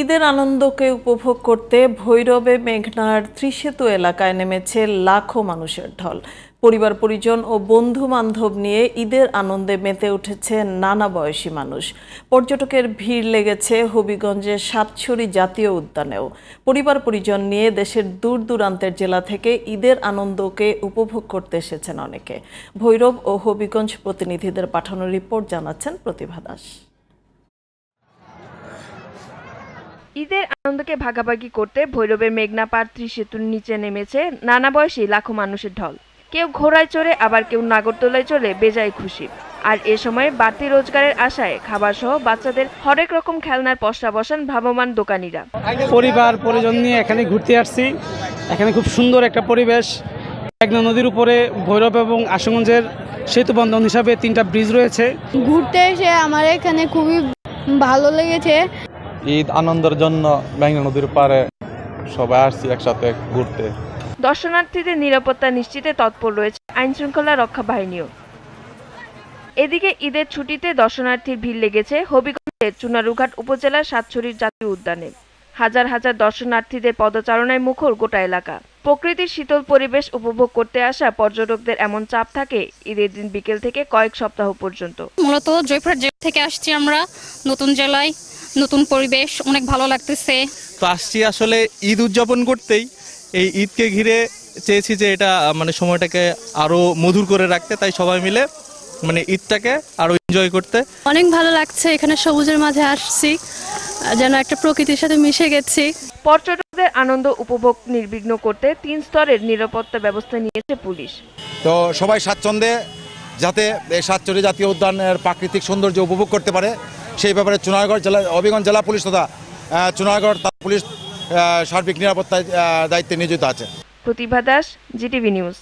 ঈদের আনন্দকে উপভোগ করতে ভৈরবে মেঘনার ত্রিসেতু এলাকায় নেমেছে লাখো মানুষের ঢল। পরিবার পরিজন ও বন্ধু বান্ধব নিয়ে ঈদের আনন্দে মেতে উঠেছে নানা বয়সী মানুষ। পর্যটকের ভিড় লেগেছে হবিগঞ্জের সাতছড়ি জাতীয় উদ্যানেও। পরিবার পরিজন নিয়ে দেশের দূর দূরান্তের জেলা থেকে ঈদের আনন্দকে উপভোগ করতে এসেছেন অনেকে। ভৈরব ও হবিগঞ্জ প্রতিনিধিদের পাঠানো রিপোর্ট জানাচ্ছেন প্রতিভা দাস। ঈদের আনন্দকে ভাগাভাগি করতে ভৈরবের মেঘনা পাড় ত্রিসেতুর নিচে নেমেছে নানা বয়সী লাখো মানুষের ঢল। কেউ ঘোড়ায় চড়ে, আবার কেউ নাগরদোলায় চড়ে বেজায় খুশি। আর এ সময় বাড়তি রোজগারের আশায় খাবার সহ বাচ্চাদের হরেক রকম খেলনার পসরা বসান ভ্রাম্যমাণ দোকানিরা। পরিবার পরিজন নিয়ে এখানে ঘুরতে আসছি। এখানে খুব সুন্দর একটা পরিবেশ। মেঘনা নদীর উপরে ভৈরব এবং আশুগঞ্জের সেতু বন্ধন হিসাবে 3টা ব্রিজ রয়েছে। ঘুরতে এসে আমার এখানে খুবই ভালো লেগেছে। ঈদ আনন্দের জন্য মেঘনা নদীর পাড়ে সবাই আসছি একসাথে ঘুরতে। দর্শনার্থীদের নিরাপত্তা নিশ্চিতে তৎপর রয়েছে আইন শৃঙ্খলা রক্ষা বাহিনীও। এদিকে ঈদের ছুটিতে দর্শনার্থীর ভিড় লেগেছে হবিগঞ্জের চুনারুঘাট উপজেলার সাতছড়ির জাতীয় উদ্যানে। হাজার হাজার দর্শনার্থীদের পদচারণায় মুখর গোটা এলাকা। প্রকৃতির শীতল পরিবেশ উপভোগ করতে আসা পর্যটকদের এমন চাপ থাকে ঈদের দিন বিকেল থেকে কয়েক সপ্তাহ পর্যন্ত। মূলত জয়পুরহাট জেলা থেকে আসছি আমরা, নতুন জেলায় নতুন পরিবেশ, অনেক ভালো লাগতেছে। তো আসছি আসলে ঈদ উদযাপন করতেই। এই ঈদকে ঘিরে চেয়েছি যে এটা সময়টাকে আরো মধুর করে রাখতে, তাই সবাই মিলে ঈদটাকে আরো এনজয় করতে। অনেক ভালো লাগছে, এখানে সবুজের মাঝে আসছি, যেন একটা প্রকৃতির সাথে মিশে গেছি। পর্যটকদের আনন্দ উপভোগ নির্বিঘ্ন করতে 3 স্তরের নিরাপত্তা ব্যবস্থা নিয়েছে পুলিশ। তো সবাই স্বাচ্ছন্দ্যে যাতে এই সাতছড়ি জাতীয় উদ্যানের প্রাকৃতিক সৌন্দর্য উপভোগ করতে পারে, সেই ব্যাপারে চুনারগড় জেলা হবিগঞ্জ জেলা পুলিশ তথা চুনারগড় পুলিশ সার্বিক নিরাপত্তায় দায়িত্বে নিয়োজিত আছে। প্রতিভা দাস, জিটিভি নিউজ।